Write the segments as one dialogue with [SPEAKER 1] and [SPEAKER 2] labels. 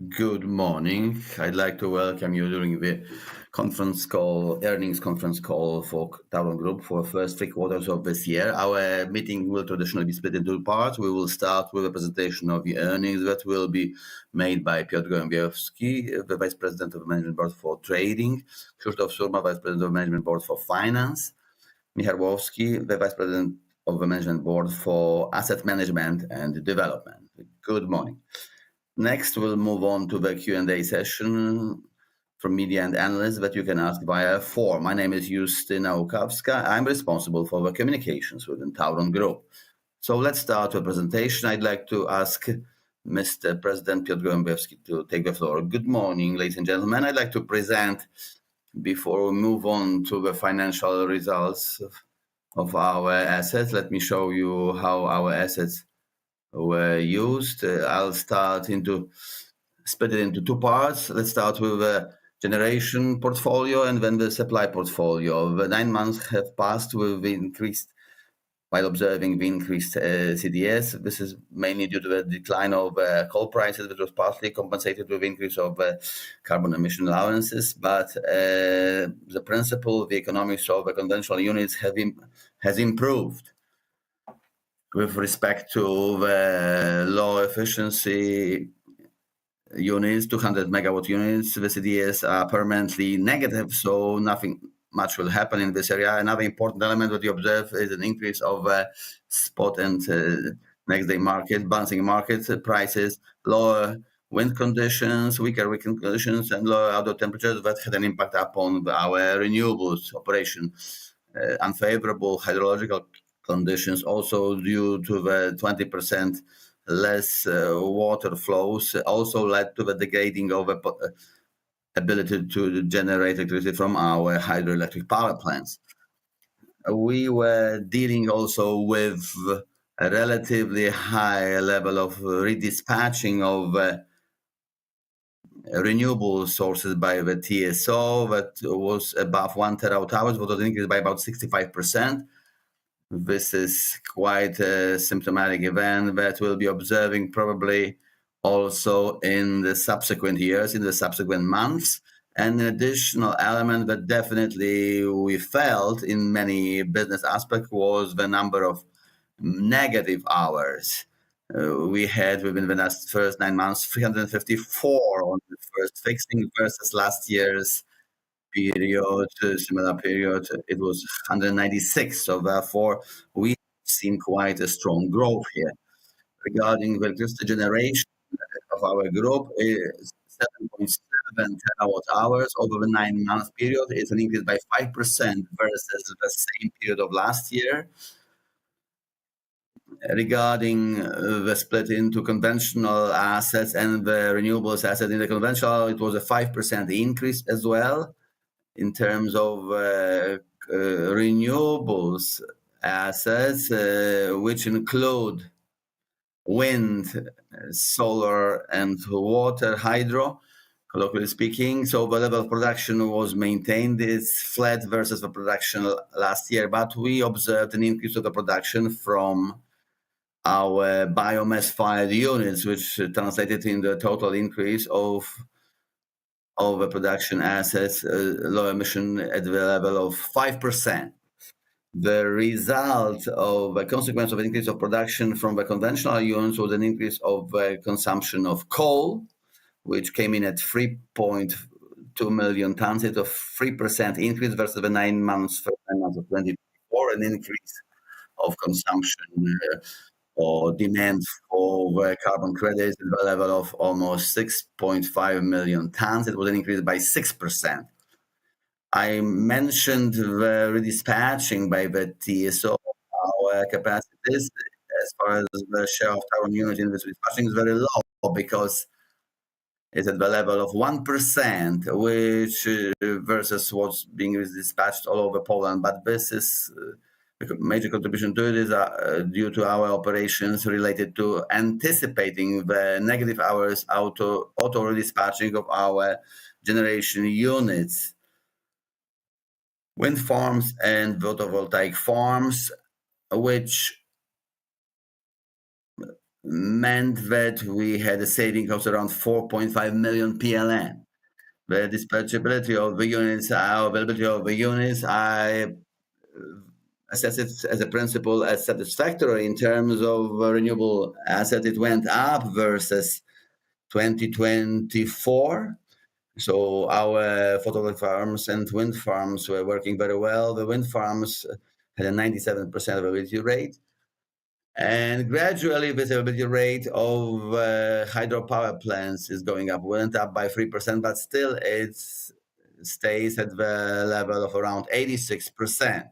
[SPEAKER 1] Good morning. I'd like to welcome you during the earnings conference call for TAURON Group for the first 3 quarters of this year. Our meeting will traditionally be split into two parts. We will start with a presentation of the earnings that will be made by Piotr Gołębiowski, the Vice President of the Management Board for Trading, Krzysztof Surma, Vice President of the Management Board for Finance, Michał Łowski, the Vice President of the Management Board for Asset Management and Development. Good morning. Next, we'll move on to the Q&A session from media and analysts that you can ask via form. My name is Justyna Łukawska. I'm responsible for the communications within TAURON Group. So let's start the presentation. I'd like to ask Mr. President Piotr Gołębiowski to take the floor. Good morning, ladies and gentlemen. I'd like to present, before we move on to the financial results of our assets, let me show you how our assets were used. I'll split it into two parts. Let's start with the generation portfolio and then the supply portfolio. The 9 months have passed while observing the increased CDS. This is mainly due to the decline of coal prices, which was partly compensated with increase of carbon emission allowances. But the principle, the economics of the conventional units has improved. With respect to the low efficiency units, 200 megawatt units, the CDS are permanently negative, so nothing much will happen in this area. Another important element that you observe is an increase of spot and next day market, balancing market prices, lower wind conditions, weaker weekend conditions, and lower outdoor temperatures that had an impact upon our renewables operation. Unfavorable hydrological conditions, also due to the 20% less water flows, also led to the degrading of ability to generate electricity from our hydroelectric power plants. We were dealing also with a relatively high level of redispatching of renewable sources by the TSO that was above 1 terawatt hours, but was increased by about 65%. This is quite a symptomatic event that we'll be observing probably also in the subsequent years, in the subsequent months. And an additional element that definitely we felt in many business aspects was the number of negative hours. We had within the last first 9 months 354 on the first fixing versus last year's similar period, it was 196. So therefore, we've seen quite a strong growth here. Regarding the electricity generation of our group, is 7.7 terawatt hours over the 9-month period. It's an increase by 5% versus the same period of last year. Regarding the split into conventional assets and the renewables asset in the conventional, it was a 5% increase as well. In terms of renewables assets, which include wind, solar, and water, hydro, colloquially speaking. So the level of production was maintained. It's flat versus the production last year, but we observed an increase of the production from our biomass-fired units, which translated in the total increase of the production assets, low emission at the level of 5%. The result of a consequence of an increase of production from the conventional units was an increase of consumption of coal, which came in at 3.2 million tons. It's a 3% increase versus the 9 months of 2024, an increase of consumption or demand for carbon credits at the level of almost 6.5 million tons. It was an increase by 6%. I mentioned the redispatching by the TSO. Our capacities, as far as the share of TAURON unit in this redispatching, is very low because it's at the level of 1%, which versus what's being dispatched all over Poland. But this is a major contribution to it is due to our operations related to anticipating the negative hours auto redispatching of our generation units. Wind farms and photovoltaic farms, which meant that we had a saving of around 4.5 million PLN. The dispatchability of the units, our availability of the units, I assess it as a principle as satisfactory in terms of renewable asset. It went up versus 2024. So our photovoltaic farms and wind farms were working very well. The wind farms had a 97% availability rate. And gradually, this availability rate of hydropower plants is going up. Went up by 3%, but still it stays at the level of around 86%.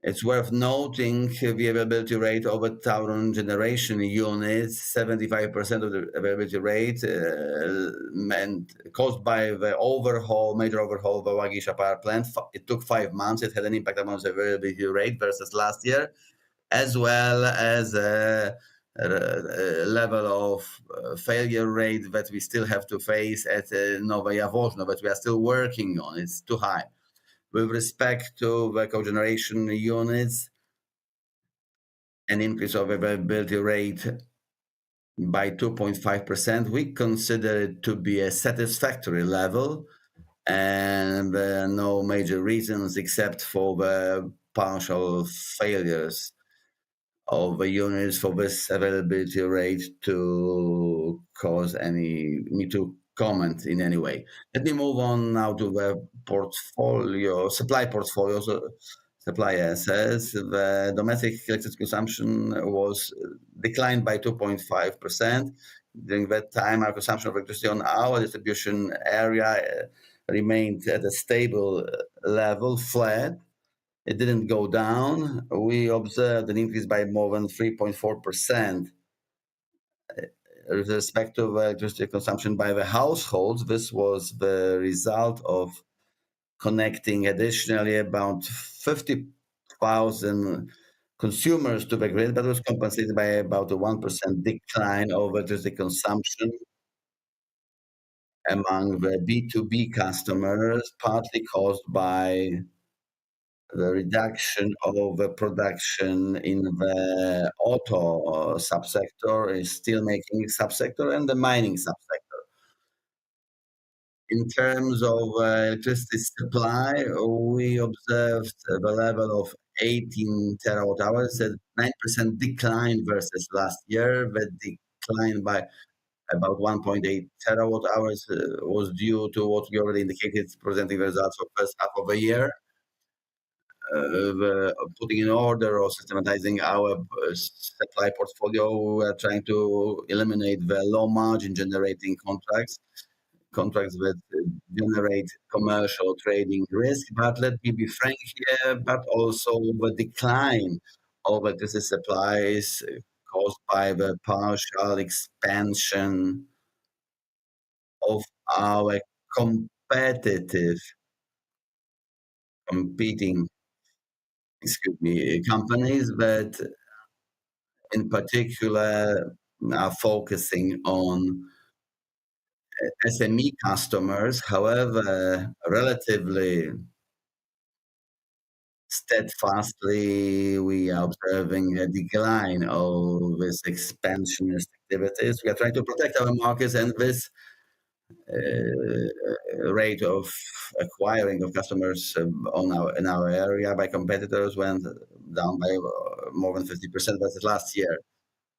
[SPEAKER 1] It's worth noting the availability rate of a TAURON generation units, 75% of the availability rate, and caused by the major overhaul of the Łagisza power plant. It took 5 months. It had an impact on the availability rate versus last year, as well as a level of failure rate that we still have to face at Nowe Jaworzno, that we are still working on. It's too high. With respect to the cogeneration units, an increase of availability rate by 2.5%, we consider it to be a satisfactory level, and there are no major reasons except for the partial failures of the units for this availability rate to cause any need to comment in any way. Let me move on now to the supply portfolio. So supply assets. The domestic electricity consumption was declined by 2.5%. During that time, our consumption of electricity on our distribution area remained at a stable level, flat. It didn't go down. We observed an increase by more than 3.4% with respect to electricity consumption by the households. This was the result of connecting additionally about 50,000 consumers to the grid, but was compensated by about a 1% decline of electricity consumption among the B2B customers, partly caused by the reduction of the production in the auto subsector, is steel making subsector, and the mining subsector. In terms of electricity supply, we observed the level of 18 terawatt hours, a 9% decline versus last year. The decline by about 1.8 terawatt hours was due to what we already indicated, presenting the results of first half of the year. Putting in order or systematizing our supply portfolio, we are trying to eliminate the low margin generating contracts that generate commercial trading risk. But let me be frank here, but also the decline of electricity supplies caused by the partial expansion of our competitive competing companies that in particular are focusing on SME customers. However, relatively steadfastly, we are observing a decline of this expansionist activities. We are trying to protect our markets, and this rate of acquiring of customers in our area by competitors went down by more than 50% versus last year.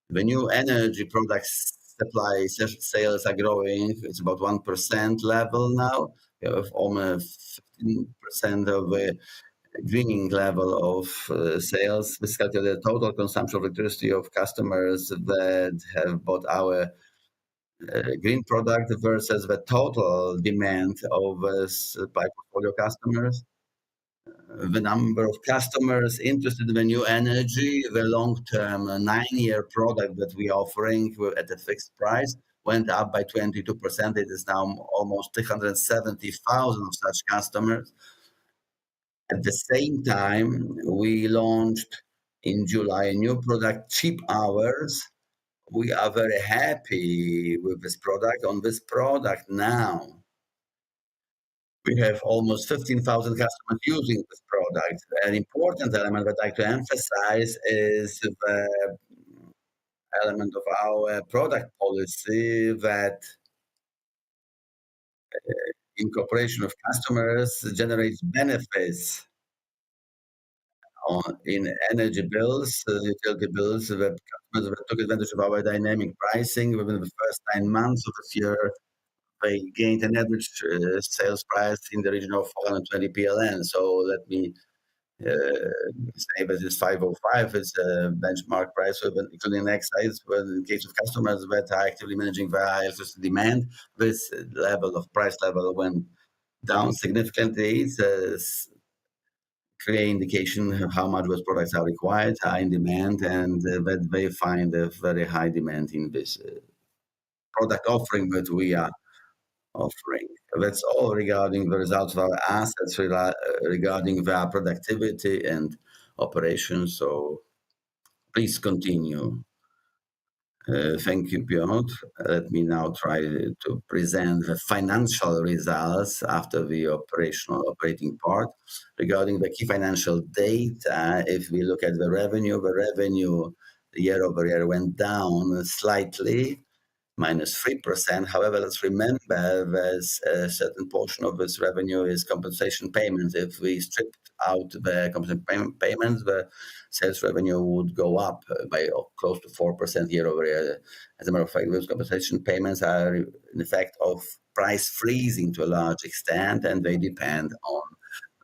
[SPEAKER 1] The new energy products supply sales are growing. It's about 1% level now. We have almost 15% of the greening level of sales. This calculates the total consumption of electricity of customers that have bought our green product versus the total demand of supply portfolio customers. The number of customers interested in the new energy, the long-term 9-year product that we are offering at a fixed price, went up by 22%. It is now almost 370,000 of such customers. At the same time, we launched in July a new product, cheap hours. We are very happy with this product. On this product now, we have almost 15,000 customers using this product. An important element that I'd like to emphasize is the element of our product policy that in cooperation with customers generates benefits in energy bills, utility bills, that customers that took advantage of our dynamic pricing within the first 9 months of this year. They gained an average sales price in the region of 420 PLN. So let me say that this 505 is a benchmark price, including excise. But in case of customers that are actively managing their electricity demand, this level of price level went down significantly. It's a clear indication of how much those products are required, high in demand, and that they find a very high demand in this product offering that we are offering. That's all regarding the results of our assets, regarding their productivity and operations. So please continue. Thank you, Piotr. Let me now try to present the financial results after the operating part. Regarding the key financial data, if we look at the revenue year-over-year went down slightly, -3%. However, let's remember there's a certain portion of this revenue is compensation payments. If we stripped out the compensation payments, the sales revenue would go up by close to 4% year-over-year. As a matter of fact, those compensation payments are an effect of price freezing to a large extent, and they depend on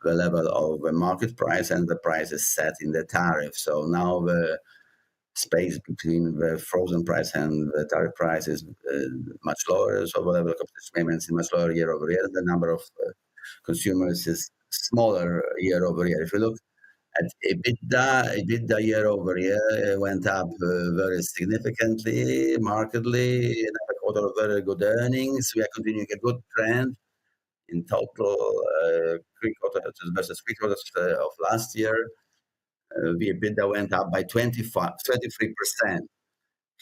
[SPEAKER 1] the level of the market price, and the price is set in the tariff. So now the space between the frozen price and the tariff price is much lower, so the level of compensation payments is much lower year-over-year. The number of consumers is smaller year-over-year. If you look at EBITDA year-over-year went up very significantly, markedly. Another quarter of very good earnings. We are continuing a good trend in total, 3 quarters versus 3 quarters of last year. The EBITDA went up by 23%.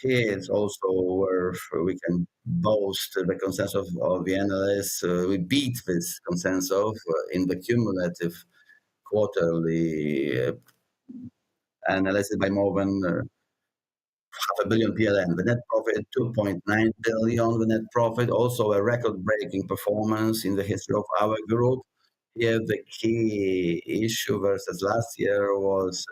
[SPEAKER 1] Here it's also where we can boast the consensus of the analysts. We beat this consensus in the cumulative quarterly analysis by more than half a billion PLN. The net profit, 2.9 billion. The net profit, also a record-breaking performance in the history of our group. Here, the key issue versus last year was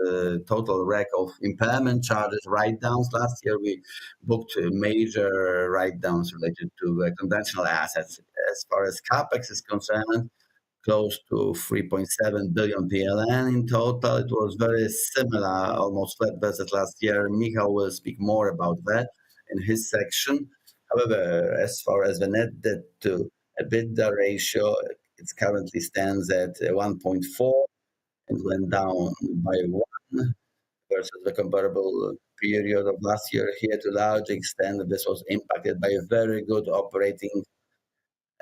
[SPEAKER 1] total wreck of impairment charges, write-downs. Last year, we booked major write-downs related to the conventional assets. As far as CapEx is concerned, close to 3.7 billion PLN in total. It was very similar, almost flat versus last year. Michał will speak more about that in his section. However, as far as the net debt to EBITDA ratio, it currently stands at 1.4 and went down by 1 versus the comparable period of last year. Here, to a large extent, this was impacted by a very good operating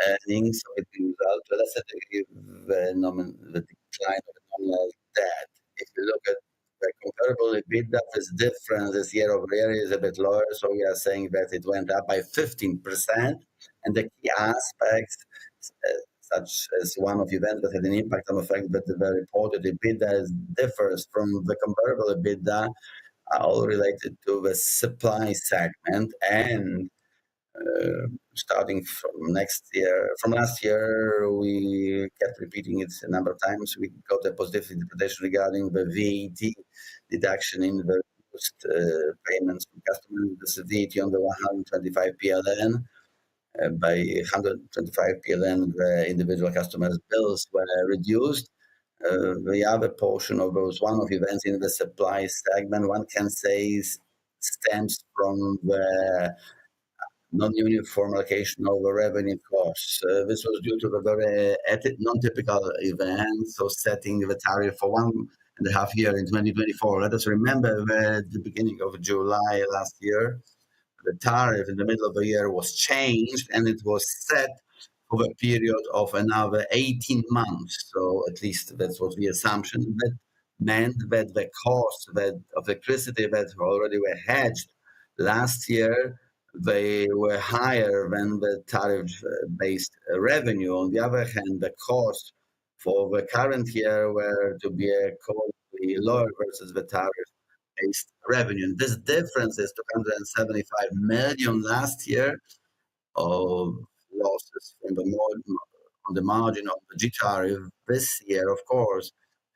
[SPEAKER 1] earnings. So it result to a lesser degree the decline of the nominal debt. If you look at the comparable EBITDA, this difference this year-over-year is a bit lower. So we are saying that it went up by 15%. And the key aspects, such as one-off events that had an impact on the fact that the reported EBITDA differs from the comparable EBITDA, are all related to the supply segment. And starting from last year, we kept repeating it a number of times. We got a positive interpretation regarding the VAT deduction in the payments to customers. This is VAT on the 125 PLN. By 125 PLN, the individual customers' bills were reduced. The other portion of those one-off events in the supply segment, one can say, stems from the non-uniform allocation of the revenue costs. This was due to the very non-typical event, so setting the tariff for 1.5 years in 2024. Let us remember that at the beginning of July last year, the tariff in the middle of the year was changed, and it was set for a period of another 18 months. So at least that was the assumption. That meant that the cost of electricity that already were hedged last year, they were higher than the tariff-based revenue. On the other hand, the cost for the current year were to be lower versus the tariff based revenue. And this difference is 275 million last year of losses on the margin of the G tariff. This year, of course,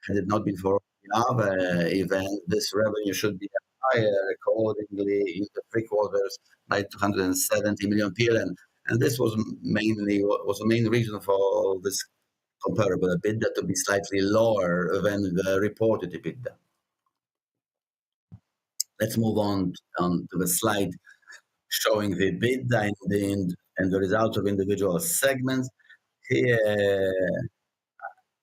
[SPEAKER 1] had it not been for the other event, this revenue should be higher accordingly in the three quarters by 270 million PLN. And this was the main reason for this comparable EBITDA to be slightly lower than the reported EBITDA. Let's move on to the slide showing the EBITDA and the results of individual segments. Here,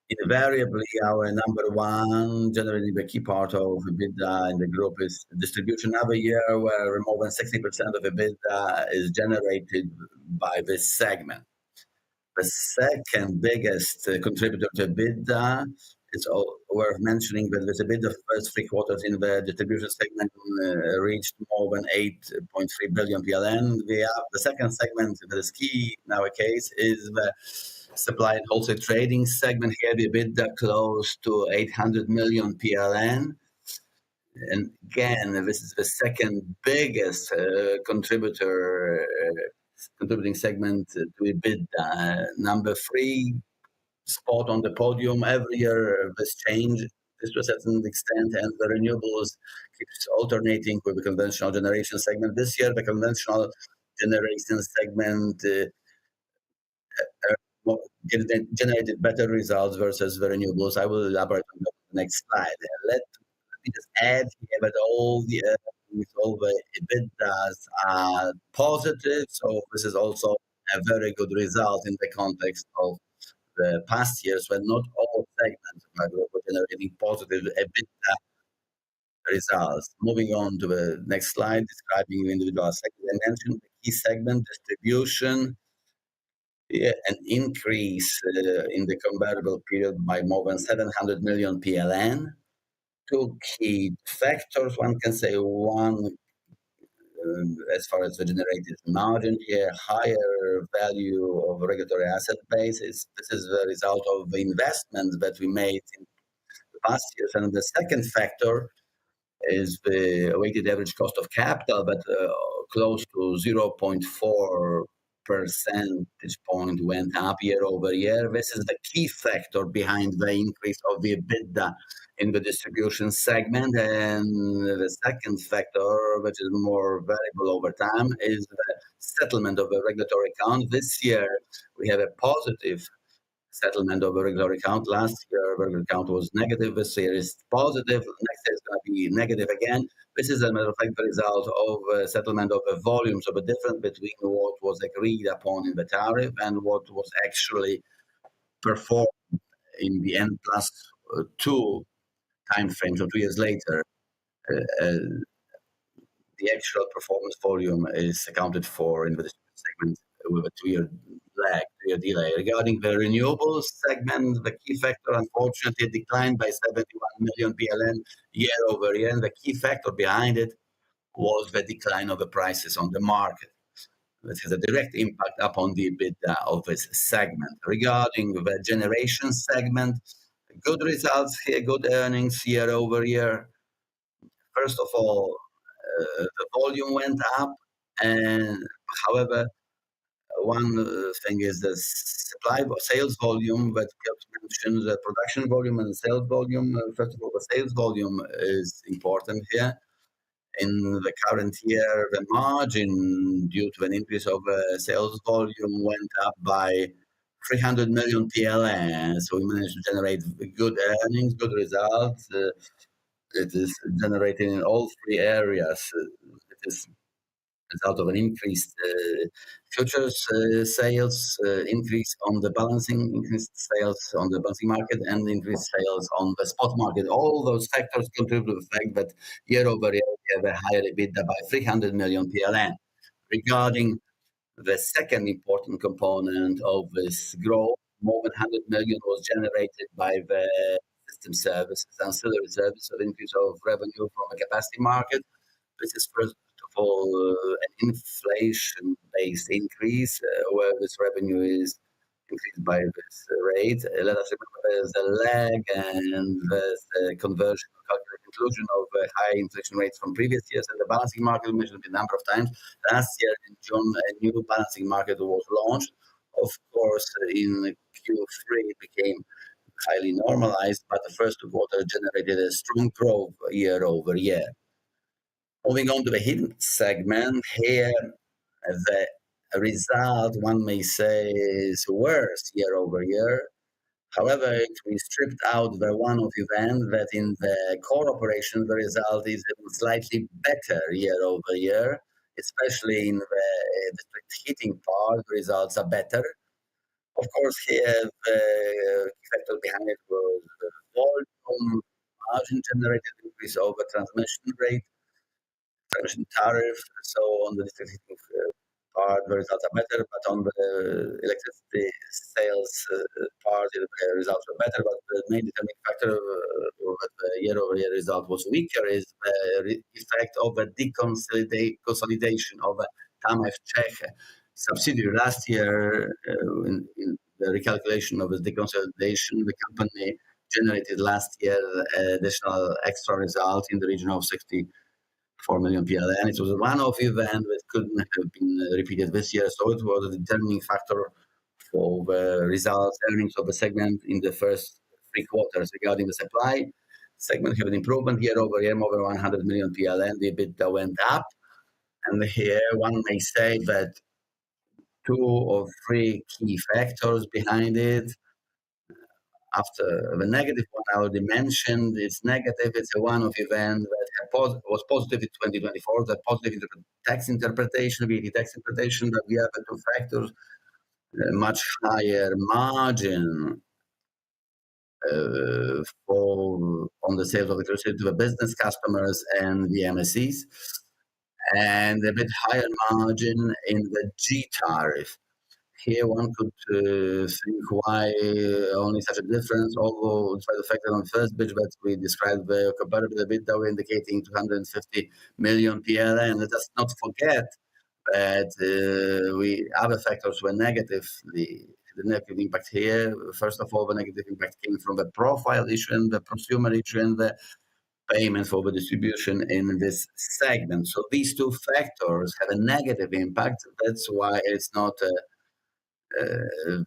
[SPEAKER 1] invariably, our number one, generally the key part of EBITDA in the group is distribution. Another year where more than 60% of EBITDA is generated by this segment. The second biggest contributor to EBITDA, it's worth mentioning that the EBITDA first three quarters in the distribution segment reached more than 8.3 billion PLN. The second segment that is key in our case is the supply and wholesale trading segment. Here, the EBITDA close to 800 million PLN. And again, this is the second biggest contributing segment to EBITDA. Number three spot on the podium. Every year this change, this to a certain extent, and the renewables keeps alternating with the conventional generation segment. This year, the conventional generation segment generated better results versus the renewables. I will elaborate on the next slide. Let me just add here that all the EBITDAs are positive, so this is also a very good result in the context of the past years when not all segments were generating positive EBITDA results. Moving on to the next slide, describing the individual segment. I mentioned the key segment, distribution. Yeah, an increase in the comparable period by more than 700 million PLN. Two key factors. One can say one, as far as the generated margin here, higher value of regulatory asset base. This is the result of the investments that we made in the past years. And the second factor is the weighted average cost of capital, but close to 0.4 percentage point went up year over year. This is the key factor behind the increase of the EBITDA in the distribution segment. And the second factor, which is more variable over time, is the settlement of the regulatory account. This year, we have a positive settlement of a regulatory account. Last year, regulatory account was negative. This year is positive. Next year is going to be negative again. This is, a matter of fact, the result of a settlement of the volumes of a difference between what was agreed upon in the tariff and what was actually performed in the N plus two time frame. So 2 years later, the actual performance volume is accounted for in the distribution segment with a 2-year lag, 2-year delay. Regarding the renewables segment, the key factor, unfortunately, declined by 71 million PLN year over year. And the key factor behind it was the decline of the prices on the market. This has a direct impact upon the EBITDA of this segment. Regarding the generation segment, good results here, good earnings year over year. First of all, the volume went up, and however, one thing is the sales volume that Piotr mentioned, the production volume and the sales volume. First of all, the sales volume is important here. In the current year, the margin due to an increase of sales volume went up by 300 million PLN. So we managed to generate good earnings, good results. It is generating in all three areas. It is result of an increased futures sales, increase on the balancing, increased sales on the balancing market, and increased sales on the spot market. All those factors contribute to the fact that year over year we have a higher EBITDA by 300 million PLN. Regarding the second important component of this growth, more than 100 million was generated by the system services, ancillary services, of increase of revenue from a capacity market. This is first of all an inflation-based increase, where this revenue is increased by this rate. Let us remember there's a lag and there's a conversion calculating inclusion of high inflation rates from previous years, and the balancing market, we mentioned it a number of times. Last year in June, a new balancing market was launched. Of course, in Q3 it became highly normalized, but the first quarter generated a strong growth year over year. Moving on to the hidden segment, here the result, one may say, is worse year over year. However, if we stripped out the one-off event, that in the core operation, the result is slightly better year over year, especially in the district heating part, the results are better. Of course, here the factor behind it was the volume, margin generated increase over transmission rate, transmission tariff. So on the district heating part, the results are better, but on the electricity sales part, the results were better. But the main determining factor of the year-over-year result was weaker is the effect of a deconsolidation of a TAMEF Czech subsidiary. Last year, in the recalculation of the deconsolidation, the company generated last year additional extra result in the region of 64 million PLN. It was a one-off event that couldn't have been repeated this year, so it was a determining factor for the results, earnings of the segment in the first 3 quarters. Regarding the supply segment, have an improvement year over year, more than 100 million PLN. The EBITDA went up, and here one may say that 2 or 3 key factors behind it. After the negative one I already mentioned, it's negative. It's a one-off event that was positive in 2024, the positive tax interpretation, VAT tax interpretation, but we have the 2 factors, much higher margin on the sales of electricity to the business customers and the MSCs, and a bit higher margin in the G tariff. Here one could think why only such a difference, although despite the fact that on the first page that we described the comparable EBITDA, we're indicating 250 million PLN. Let us not forget that other factors were negative. The negative impact here, first of all, the negative impact came from the profile issue and the consumer issue and the payment for the distribution in this segment. So these 2 factors have a negative impact. That's why it's not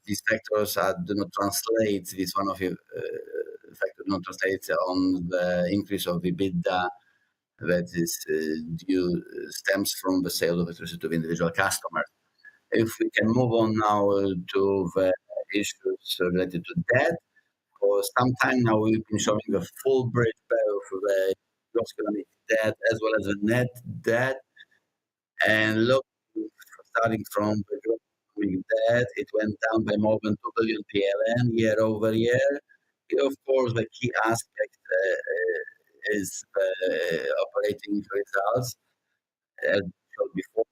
[SPEAKER 1] these factors do not translate. This one of the factors do not translate on the increase of EBITDA that is stems from the sale of electricity to individual customers. If we can move on now to the issues related to debt, for some time now we've been showing the full bridge of the gross economic debt as well as the net debt, and look, starting from the gross economic debt, it went down by more than 2 billion PLN year over year. Here, of course, the key aspect is operating results. As showed before,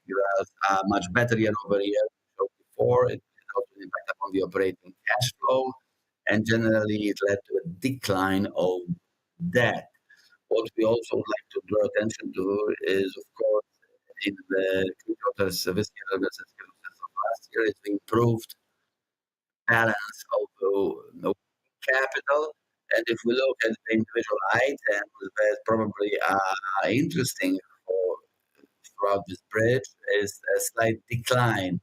[SPEAKER 1] results are much better year over year. Showed before, it also impact upon the operating cash flow, and generally it led to a decline of debt. What we also would like to draw attention to is, of course, in the 2 quarters of this year versus last year, is the improved balance of capital. And if we look at the individual items that probably are interesting throughout this bridge, is a slight decline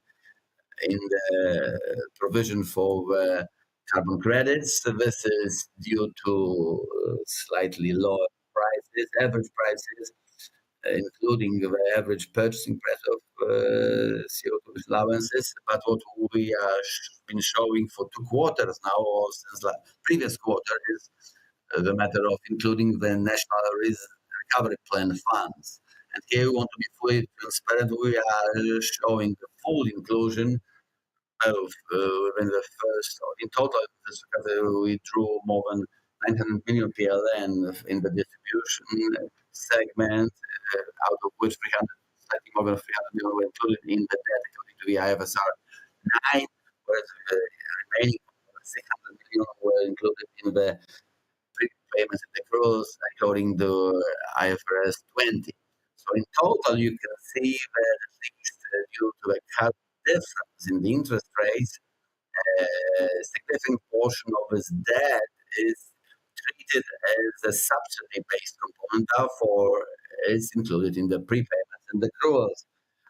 [SPEAKER 1] in the provision for carbon credits. This is due to slightly lower prices, average prices, including the average purchasing price of CO2 allowances. But what we have been showing for 2 quarters now, or since the previous quarter, is the matter of including the National Recovery Plan funds. And here we want to be fully transparent. We are showing the full inclusion of within the first, in total, we drew more than 900 million PLN in the distribution segment, out of which slightly more than 300 million were included in the debt according to the IFSR 9, whereas the remaining 600 million were included in the prepayments and accruals according to IFRS 20. So in total, you can see that at least due to the current difference in the interest rates, a significant portion of this debt is treated as a subsidy-based component, therefore it's included in the prepayments and accruals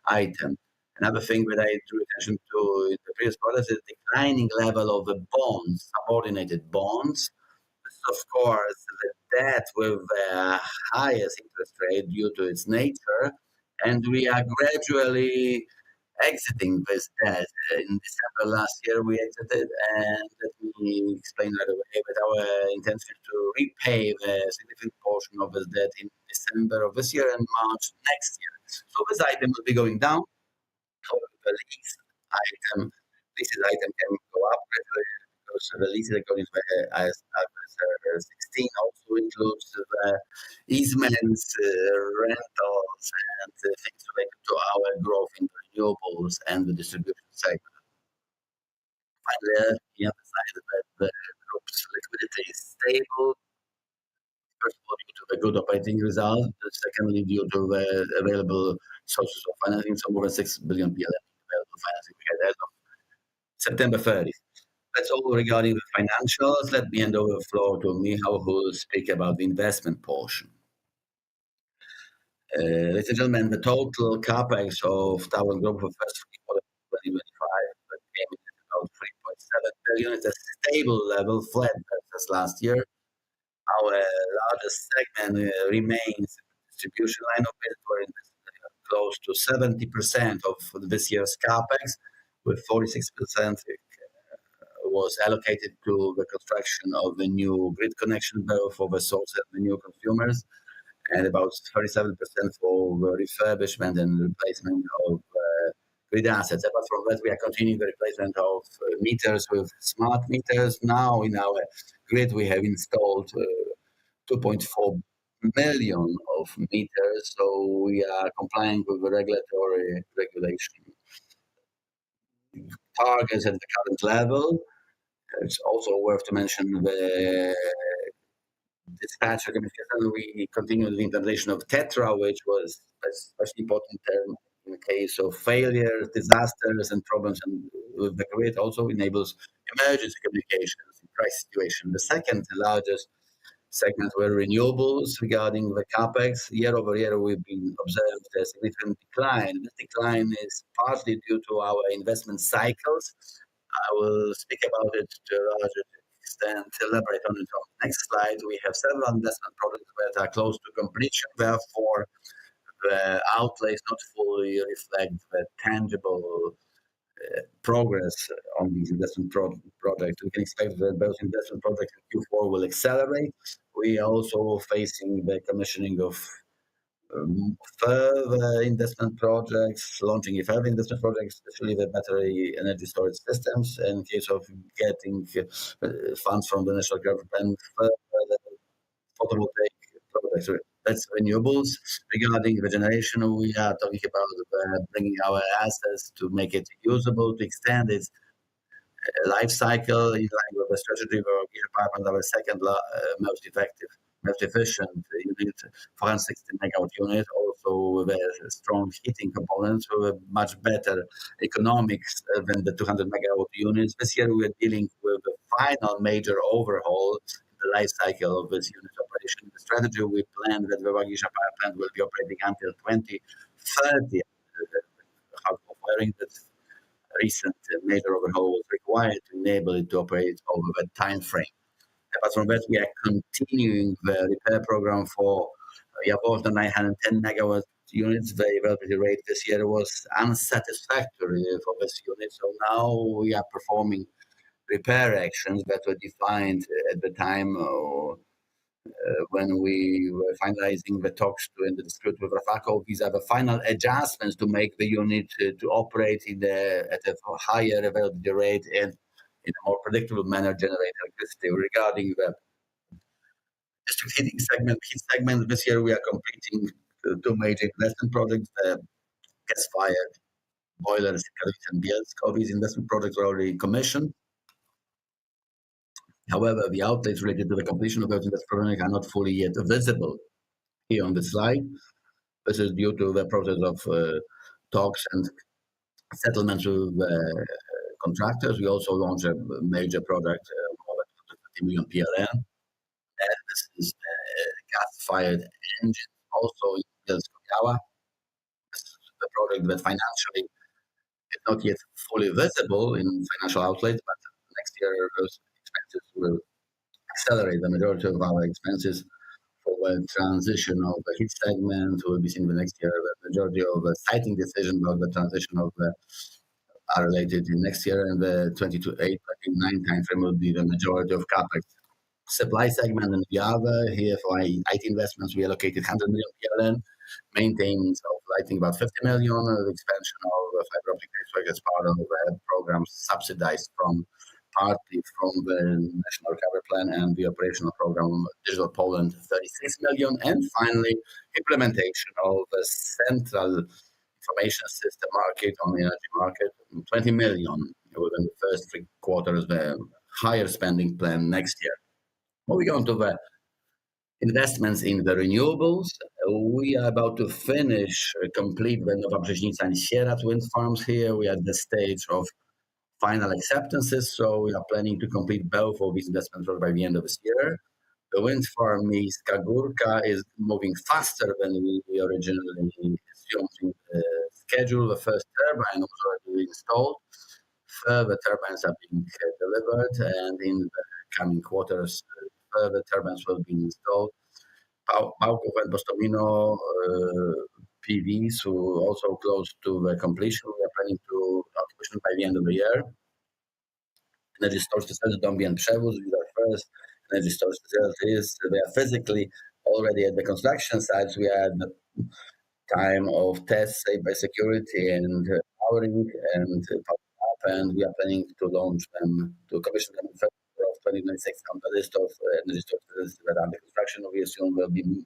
[SPEAKER 1] item. Another thing that I drew attention to in the previous quarters is the declining level of the bonds, subordinated bonds. This is, of course, the debt with the highest interest rate due to its nature, and we are gradually exiting this debt. In December last year, we exited, and let me explain right away that our intention is to repay the significant portion of this debt in December of this year and March next year. So this item will be going down. However, the leases item can go up gradually because the leases according to the IFRS 16 also includes the easements, rentals, and things related to our growth in renewables and the distribution segment. Finally, we emphasize that the group's liquidity is stable. First of all, due to the good operating result. Secondly, due to the available sources of financing, so more than 6 billion PLN available financing we had as of September 30th. That's all regarding the financials. Let me hand over the floor to Michał, who will speak about the investment portion. Ladies and gentlemen, the total capex of TAURON Group for the first quarter of 2025 came in at about 3.7 billion. It's a stable level, flat versus last year. Our largest segment remains distribution line of business, where close to 70% of this year's capex, with 46% was allocated to the construction of the new grid connection both for the source and the new consumers, and about 37% for the refurbishment and replacement of grid assets. Apart from that, we are continuing the replacement of meters with smart meters. Now in our grid, we have installed 2.4 million of meters, so we are complying with the regulatory regulation targets at the current level. It's also worth to mention the dispatch communication. We continue the implementation of TETRA, which was especially important term in the case of failures, disasters, and problems. And with the grid also enables emergency communications in crisis situation. The second largest segment were renewables. Regarding the capex, year over year, we've been observed a significant decline. This decline is partly due to our investment cycles. I will speak about it to a larger extent, elaborate on it on the next slide. We have several investment projects that are close to completion. Therefore, the outlays not fully reflect the tangible progress on these investment projects. We can expect that those investment projects in Q4 will accelerate. We are also facing the commissioning of further investment projects, launching further investment projects, especially the battery energy storage systems, in case of getting funds from the national government, further photovoltaic projects. That's renewables. Regarding regeneration, we are talking about bringing our assets to make it usable, to extend its life cycle in line with the strategy of our power plant, our second most effective, most efficient unit, 460 megawatt unit, also with a strong heating component, with a much better economics than the 200 megawatt units. This year we are dealing with the final major overhaul in the life cycle of this unit operation. The strategy we planned that the Wagisha power plant will be operating until 2030. How comparing that recent major overhaul was required to enable it to operate over that time frame. Apart from that, we are continuing the repair program for Jaworzno 910 megawatt units. The availability rate this year was unsatisfactory for this unit, so now we are performing repair actions that were defined at the time when we were finalizing the talks in the dispute with Rafako. These are the final adjustments to make the unit to operate at a higher availability rate and in a more predictable manner generate electricity. Regarding the district heating segment, this year we are completing two major investment projects, the gas-fired boilers and Bielsko. These investment projects are already commissioned. However, the outlays related to the completion of those investment projects are not fully yet visible here on the slide. This is due to the process of talks and settlements with contractors. We also launched a major project, more than 50 million PLN. gas-fired engines, also in Bielsko-Biała. This is the project that financially is not yet fully visible in financial outlets, but next year those expenses will accelerate the majority of our expenses for the transition of the heat segment will be seen the next year. The majority of the siting decision about the transition of the are related in next year, and the 2028-2029 timeframe will be the majority of capex. Supply segment and the other here for IT investments, we allocated 100 million PLN, maintenance of lighting about 50 million, expansion of fiber optic network as part of the program subsidized partly from the National Recovery Plan and the operational program Digital Poland, 36 million, and finally implementation of the central information system market on the energy market, 20 million within the first 3 quarters, the higher spending plan next year. Moving on to the investments in the renewables, we are about to complete the Nowa Brzeźnica and Sieradz wind farms here. We are at the stage of final acceptances, so we are planning to complete both of these investments by the end of this year. The wind farm Miejska Górka is moving faster than we originally assumed in the schedule. The first turbine was already installed. Further turbines are being delivered, and in the coming quarters, further turbines will be installed. Pałków and Postomino PVs will also close to the completion. We are planning to commission by the end of the year. Energy storage facilities Dąbie and Przewóz, these are first energy storage facilities. They are physically already at the construction sites. We are at the time of tests by security and powering and power up, and we are planning to launch them, to commission them in February of 2026 on the list of energy storage facilities that are under construction. We assume there will be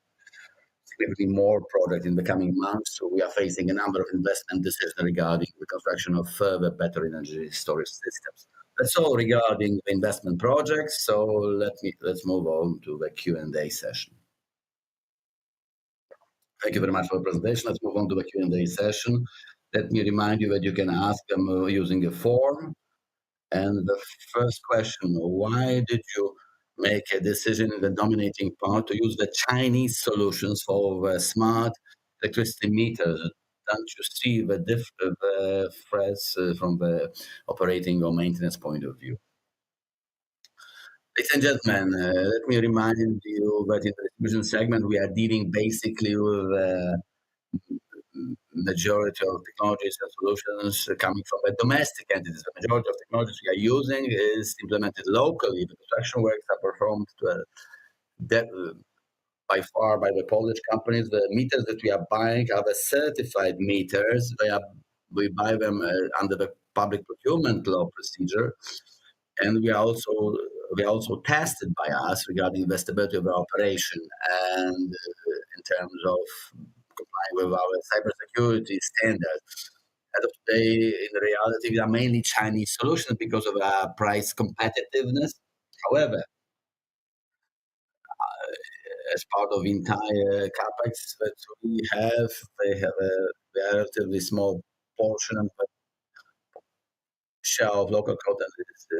[SPEAKER 1] significantly more projects in the coming months. So we are facing a number of investment decisions regarding the construction of further battery energy storage systems. That's all regarding the investment projects. So let's move on to the Q&A session. Thank you very much for the presentation. Let's move on to the Q&A session. Let me remind you that you can ask them using a form. And the first question, why did you make a decision in the dominating part to use the Chinese solutions for smart electricity meters? Don't you see the threats from the operating or maintenance point of view? Ladies and gentlemen, let me remind you that in the distribution segment, we are dealing basically with the majority of technologies and solutions coming from the domestic entities. The majority of technologies we are using is implemented locally. The construction works are performed by far by the Polish companies. The meters that we are buying are the certified meters. We buy them under the public procurement law procedure, and we are also tested by us regarding the stability of our operation and in terms of complying with our cybersecurity standards. As of today, in reality, we are mainly Chinese solutions because of our price competitiveness. However, as part of entire capex that we have, they have a relatively small portion, but share of local content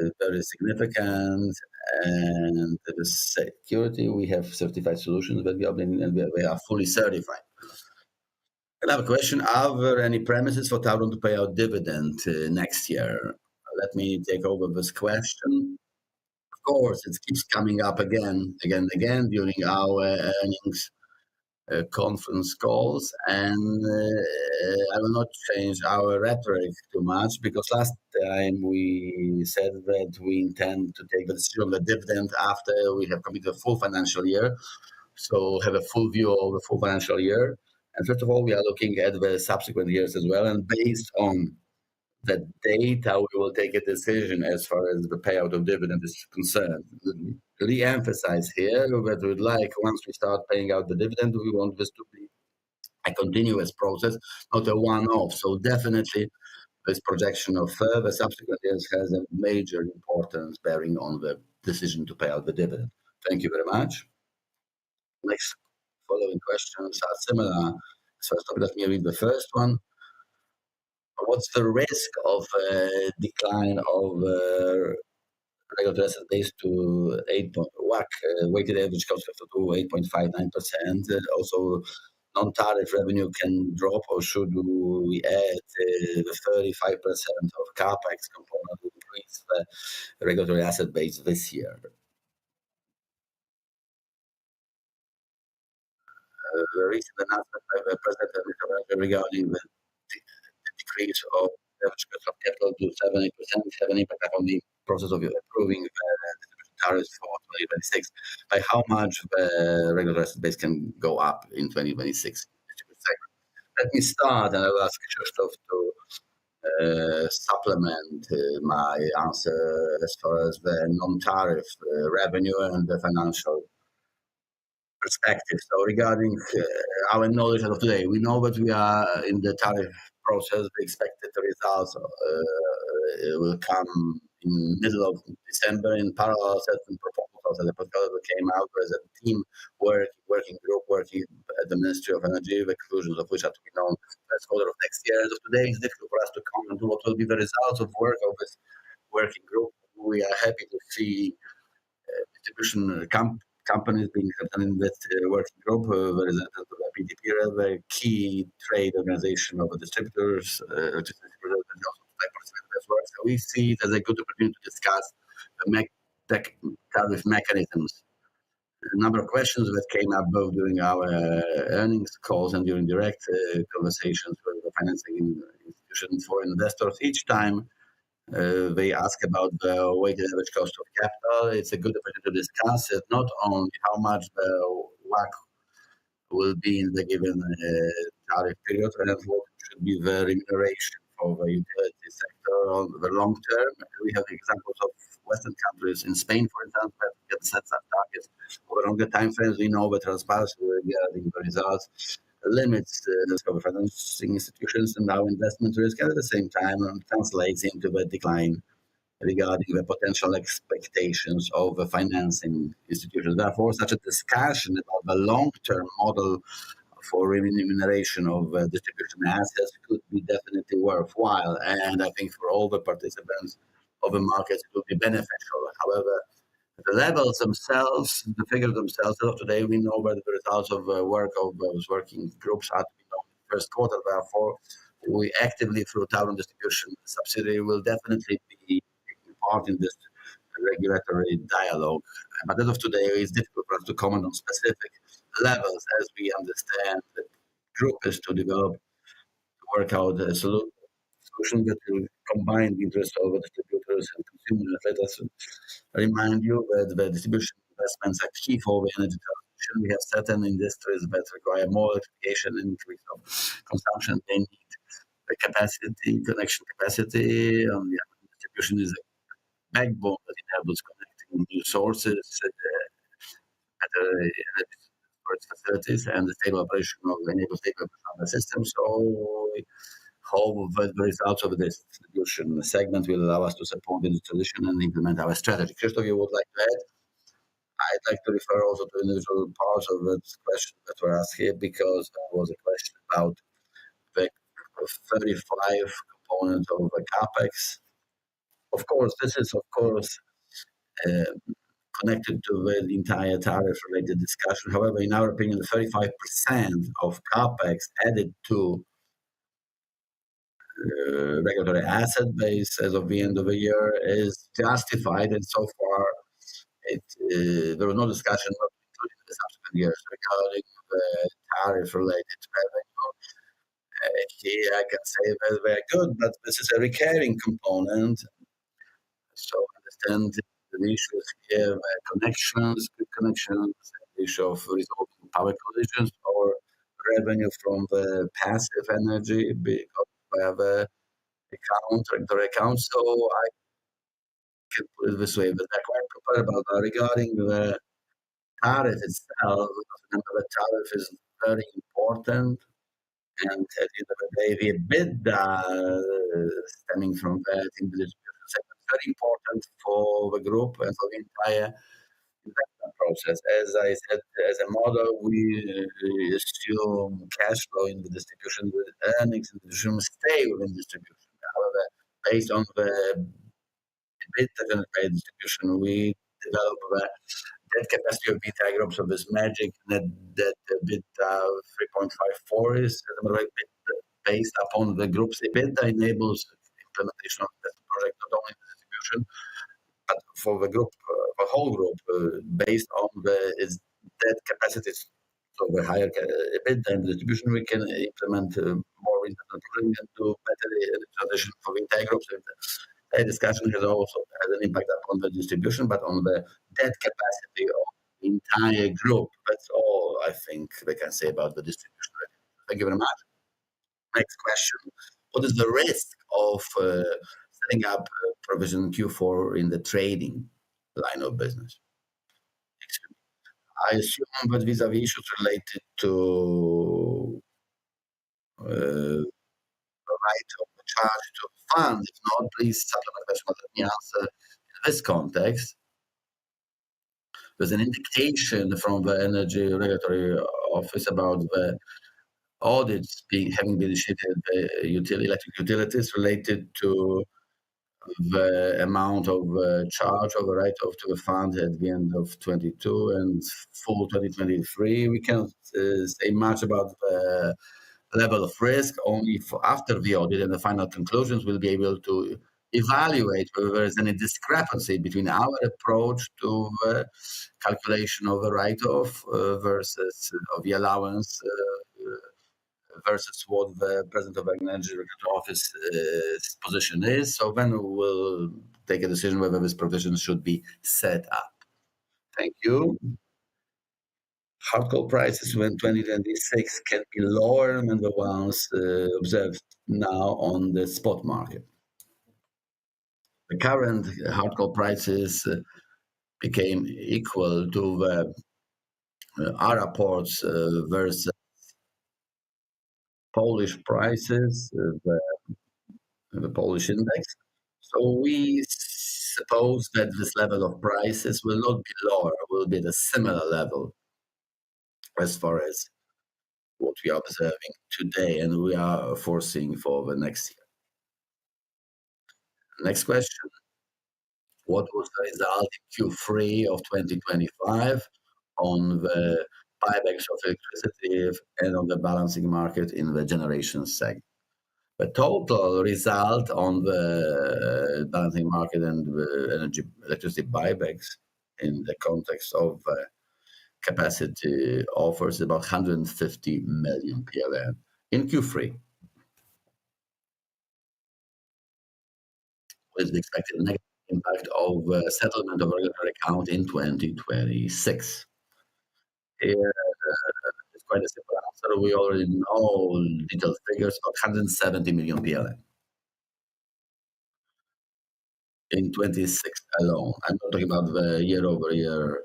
[SPEAKER 1] is very significant. And the security, we have certified solutions that we are bringing, and we are fully certified. Another question, are there any premises for TAURON to pay out dividend next year? Let me take over this question. Of course, it keeps coming up again during our earnings conference calls, and I will not change our rhetoric too much, because last time we said that we intend to take the decision on the dividend after we have completed a full financial year, so have a full view of the full financial year. And first of all, we are looking at the subsequent years as well, and based on the data, we will take a decision as far as the payout of dividend is concerned. Re-emphasize here that we'd like, once we start paying out the dividend, we want this to be a continuous process, not a one-off. So definitely this projection of further subsequent years has a major importance bearing on the decision to pay out the dividend. Thank you very much. Next following questions are similar. So let me read the first one. What's the risk of a decline of regulatory asset base to 8 point, WACC, weighted average cost of to 8.59%. Also, non-tariff revenue can drop, or should we add the 35% of capex component to increase the regulatory asset base this year? The recent announcement by the President regarding the decrease of average cost of capital to 7% have an impact on the process of approving the tariffs for 2026. By how much the regular asset base can go up in 2026? Let me start, and I will ask Krzysztof to supplement my answer as far as the non-tariff revenue and the financial perspective. So regarding our knowledge as of today, we know that we are in the tariff process. The expected results will come in middle of December. In parallel, certain proposals and the proposal came out. There's a team working group working at the Ministry of Energy, the conclusions of which are to be known first quarter of next year. As of today, it's difficult for us to comment on what will be the results of work of this working group. We are happy to see distribution companies being in that working group. There is a PDP, the key trade organization of the distributors, so we see it as a good opportunity to discuss tariff mechanisms. A number of questions that came up both during our earnings calls and during direct conversations with the financing institutions for investors. Each time they ask about the weighted average cost of capital. It's a good opportunity to discuss it, not only how much the WACC will be in the given tariff period, and what should be the remuneration for the utility sector on the long term. We have examples of Western countries, in Spain, for example, that get set some targets over longer time frames. We know the transparency regarding the results limits the scope of financing institutions and our investment risk, and at the same time translates into the decline regarding the potential expectations of the financing institutions. Therefore, such a discussion about the long-term model for remuneration of distribution assets could be definitely worthwhile, and I think for all the participants of the market it will be beneficial. However, the levels themselves, the figures themselves, as of today, we know that the results of the work of those working groups are to be known in the first quarter. Therefore, we actively, through TAURON distribution subsidiary, will definitely be taking part in this regulatory dialogue. But as of today, it's difficult for us to comment on specific levels, as we understand the group is to develop, to work out a solution that will combine the interests of the distributors and consumers. Let us remind you that the distribution investments are key for the energy transition. We have certain industries that require more electrification and increase of consumption. They need the capacity, connection capacity. The distribution is a backbone that enables connecting new sources, better energy storage facilities, and the stable operation of enable stable operation of the system. So we hope that the results of this distribution segment will allow us to support the transition and implement our strategy. Krzysztof, you would like to add? I'd like to refer also to individual parts of the question that were asked here, because there was a question about the 35 component of the capex. Of course, this is connected to the entire tariff-related discussion. However, in our opinion, the 35% of capex added to regulatory asset base as of the end of the year is justified, and so far there was no discussion, not including the subsequent years, regarding the tariff-related revenue. Here I can say that they are good, but this is a recurring component. So understand the issues here, good connections, the issue of resolving power collisions, or revenue from the passive energy because we have a regulatory account. So I can put it this way, but I'm quite prepared about that. Regarding the tariff itself, remember the tariff is very important, and at the end of the day, the EBITDA stemming from that in the distribution segment is very important for the group and for the entire investment process. As I said, as a model, we assume cash flow in the distribution with earnings in the distribution stay within distribution. However, based on the EBITDA by distribution. We develop debt capacity of beta groups of this magic net debt EBITDA 3.54 is based upon the group's EBITDA enables implementation of that project not only in the distribution but for the group, the whole group, based on its debt capacities. So the higher EBITDA and distribution, we can implement more internal projects and do better transition for the entire group. So the discussion has also had an impact upon the distribution, but on the debt capacity of the entire group. That's all I think we can say about the distribution. Thank you very much. Next question. What is the risk of setting up provision Q4 in the trading line of business? I assume that vis-a-vis issues related to the right of the charge to fund. If not, please supplement question. Let me answer in this context. There's an indication from the Energy Regulatory Office about the audits having been initiated by electric utilities related to the amount of charge of the write-off to the fund at the end of 22 and full 2023. We cannot say much about the level of risk. Only after the audit and the final conclusions, we'll be able to evaluate whether there is any discrepancy between our approach to the calculation of the write-off versus of the allowance versus what the President of the Energy Regulatory Office position is. So then we'll take a decision whether this provision should be set up. Thank you. Hard coal prices in 2026 can be lower than the ones observed now on the spot market. The current hard coal prices became equal to the ARA ports versus Polish prices, the Polish index. So we suppose that this level of prices will not be lower, will be at a similar level as far as what we are observing today and we are foreseeing for the next year. Next question. What was the result in Q3 of 2025 on the buybacks of electricity and on the balancing market in the generation segment? The total result on the balancing market and the electricity buybacks in the context of capacity offers about 150 million PLN in Q3. With the expected negative impact of settlement of regulatory account in 2026. Here, it's quite a simple answer. We already know detailed figures of 170 million PLN in 26 alone. I'm not talking about the year-over-year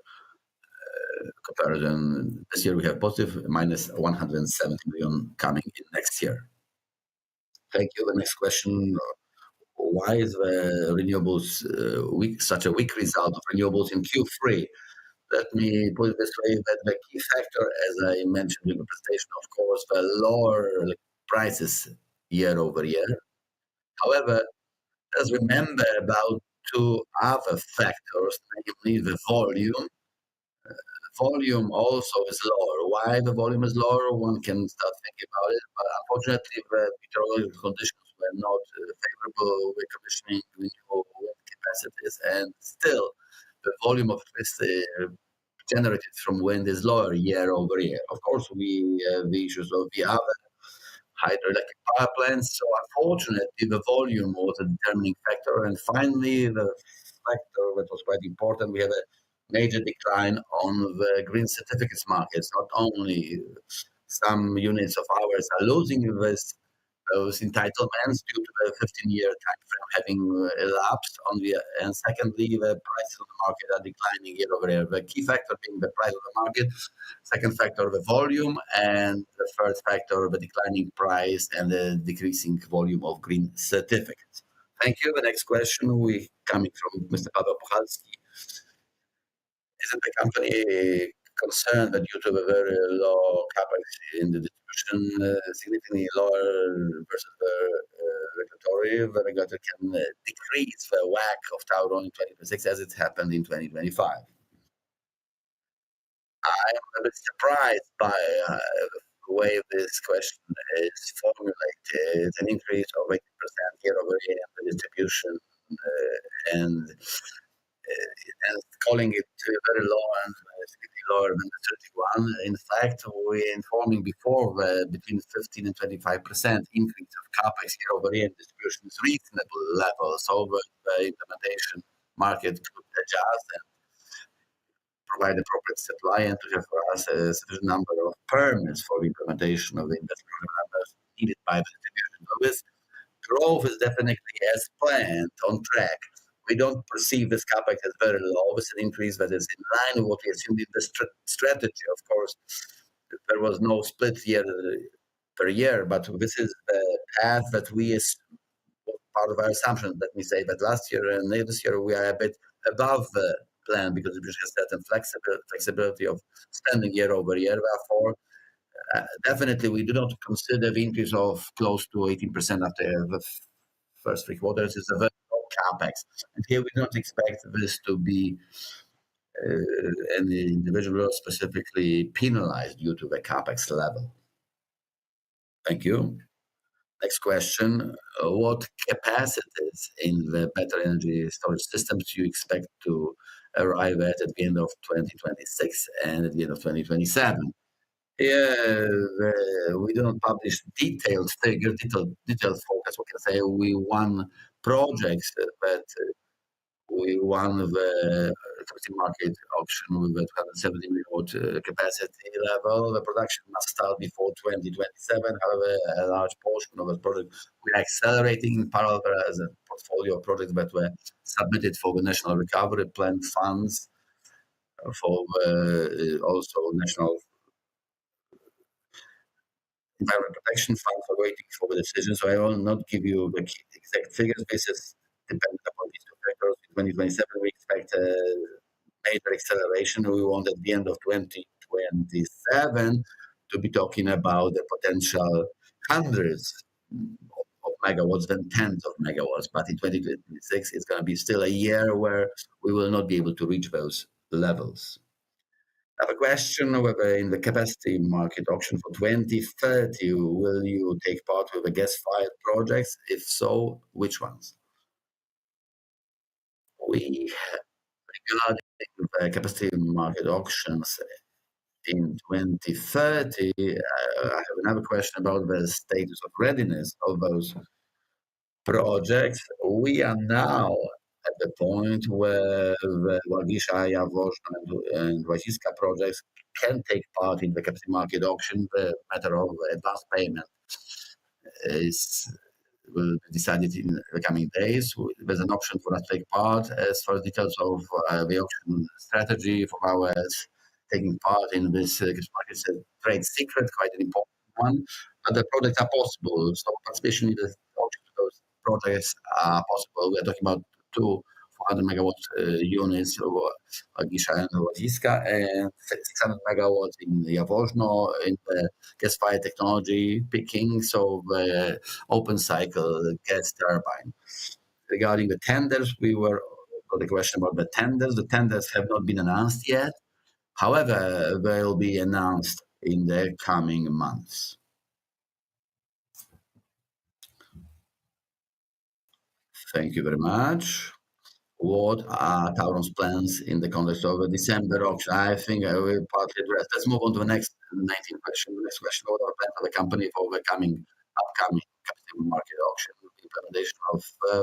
[SPEAKER 1] comparison. This year we have positive minus 170 million coming in next year. Thank you. The next question. Why is the renewables such a weak result of renewables in Q3? Let me put it this way, that the key factor, as I mentioned in the presentation, of course, the lower prices year over year. However, let's remember about two other factors, namely the volume. Volume also is lower. Why the volume is lower? One can start thinking about it, but unfortunately, the meteorological conditions were not favorable. We're commissioning renewable wind capacities, and still the volume of electricity generated from wind is lower year over year. Of course, we have the issues of the other hydroelectric power plants. So unfortunately, the volume was a determining factor. And finally, the factor that was quite important, we have a major decline on the green certificates markets. Not only some units of ours are losing those entitlements due to the 15-year time frame having elapsed and secondly, the prices of the market are declining year over year. The key factor being the price of the market, second factor, the volume, and the third factor, the declining price and the decreasing volume of green certificates. Thank you. The next question coming from Mr. Paweł Puchalski. Isn't the company concerned that due to the very low capex in the distribution, significantly lower versus the regulatory, the regulator can decrease the WACC of Tauron in 2026 as it happened in 2025. I'm a bit surprised by the way this question is formulated. An increase of 80% year-over-year in the distribution and calling it very low and significantly lower than the 31. In fact, we're informing before between 15 and 25% increase of capex year-over-year in distribution is reasonable level. So the implementation market could adjust and provide appropriate supply and to have for us a sufficient number of permits for the implementation of the investment numbers needed by the distribution. So this growth is definitely as planned, on track. We don't perceive this capex as very low. It's an increase that is in line with what we assumed in the strategy. Of course, there was no split year per year, but this is the path that we part of our assumption. Let me say that last year and this year we are a bit above the plan because it has certain flexibility of spending year over year. Therefore, definitely we do not consider the increase of close to 18% after the first 3 quarters is a very low capex. And here we don't expect this to be any individual specifically penalized due to the capex level. Thank you. Next question. What capacities in the battery energy storage systems do you expect to arrive at the end of 2026 and at the end of 2027? Yeah, we don't publish detailed figures, detailed focus. We can say we won projects that we won the capacity market auction with a 270 megawatt capacity level. The production must start before 2027. However, a large portion of the project we are accelerating in parallel as a portfolio of projects that were submitted for the National Recovery Plan funds, for also National Environment Protection Fund are waiting for the decision. So I will not give you the exact figures. This is dependent upon these two factors. In 2027, we expect a major acceleration. We want at the end of 2027 to be talking about the potential hundreds of megawatts than tens of megawatts. But in 2026, it's going to be still a year where we will not be able to reach those levels. I have a question whether in the capacity market auction for 2030, will you take part with the gas-fired projects? If so, which ones? Regarding the capacity market auctions in 2030, I have another question about the status of readiness of those projects. We are now at the point where the Łagisza, Jaworzno, and Łaziska projects can take part in the capacity market auction. The matter of advance payment will be decided in the coming days. There's an option for us to take part. As far as details of the auction strategy for ours taking part in this market is a trade secret, quite an important one. But the projects are possible. So participation in the auction of those projects are possible. We are talking about 400 megawatt units of Łagisza and Łaziska, and 600 megawatts in Jaworzno in the gas-fired technology picking, so the open cycle gas turbine. Regarding the tenders, we were got a question about the tenders. The tenders have not been announced yet. However, they will be announced in the coming months. Thank you very much. What are TAURON's plans in the context of the December auction? I think I will partly address. Let's move on to the next 19 question. The next question: what are plans of the company for the upcoming capacity market auction? The implementation of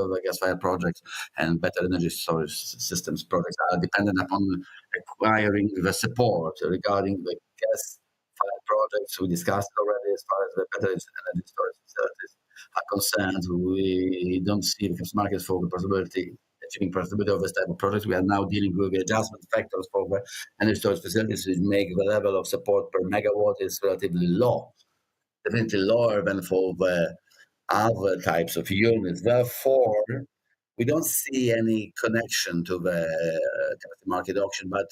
[SPEAKER 1] the gas-fired projects and better energy storage systems projects are dependent upon acquiring the support regarding the gas-fired projects. We discussed already as far as the better energy storage facilities are concerned. We don't see the market for the possibility achieving profitability of this type of projects. We are now dealing with the adjustment factors for the energy storage facilities, which make the level of support per megawatt is relatively low, definitely lower than for the other types of units. Therefore, We don't see any connection to the capacity market auction, but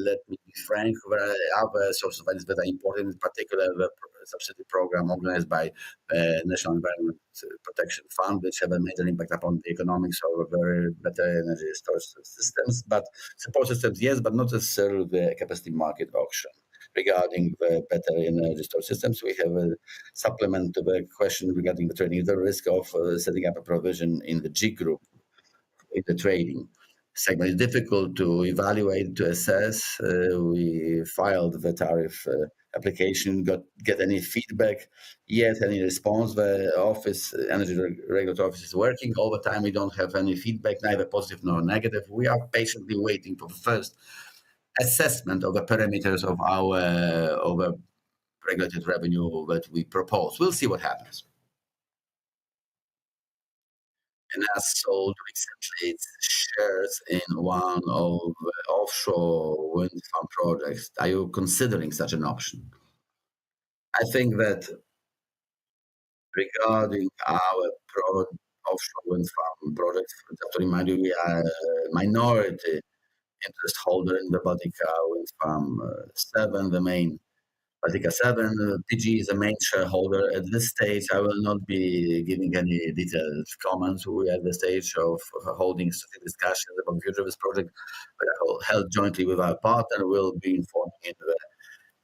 [SPEAKER 1] let me be frank, there are other sources of finance that are important, in particular the subsidy program organized by National Environment Protection Fund, which have a major impact upon the economics of very better energy storage systems. But support systems, yes, but not necessarily the capacity market auction. Regarding the better energy storage systems, we have a supplement to the question regarding the trading, the risk of setting up a provision in the G group in the trading segment. It's difficult to evaluate, to assess. We filed the tariff application, get any feedback yet, any response. The office, energy regulatory office is working. Over time, we don't have any feedback, neither positive nor negative. We are patiently waiting for the first assessment of the parameters of our regulated revenue that we propose. We'll see what happens. And has sold recently its shares in one of the offshore wind farm projects. Are you considering such an option? I think that regarding our offshore wind farm project, just to remind you, we are a minority interest holder in the Baltica Wind Farm 7, the main Baltica 7. PG is a main shareholder. At this stage, I will not be giving any detailed comments. We are at the stage of holding discussions about the future of this project, but held jointly with our partner. We'll be informing in the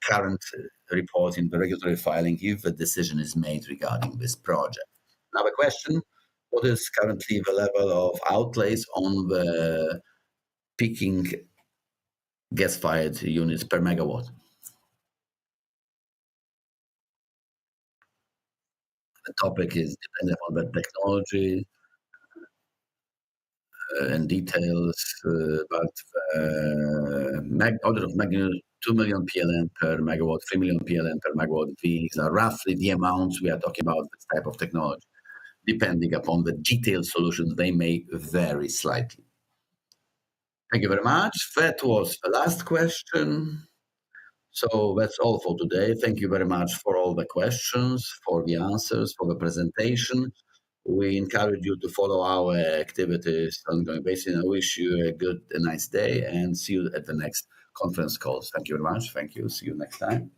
[SPEAKER 1] current report in the regulatory filing if a decision is made regarding this project. Another question, what is currently the level of outlays on the peaking gas-fired units per megawatt? The topic is dependent on the technology and details, but order of magnitude 2 million PLN per megawatt, 3 million PLN per megawatt. These are roughly the amounts we are talking about this type of technology. Depending upon the detailed solutions, they may vary slightly. Thank you very much. That was the last question. So that's all for today. Thank you very much for all the questions, for the answers, for the presentation. We encourage you to follow our activities on an ongoing basis. I wish you a nice day, and see you at the next conference calls. Thank you very much. Thank you. See you next time.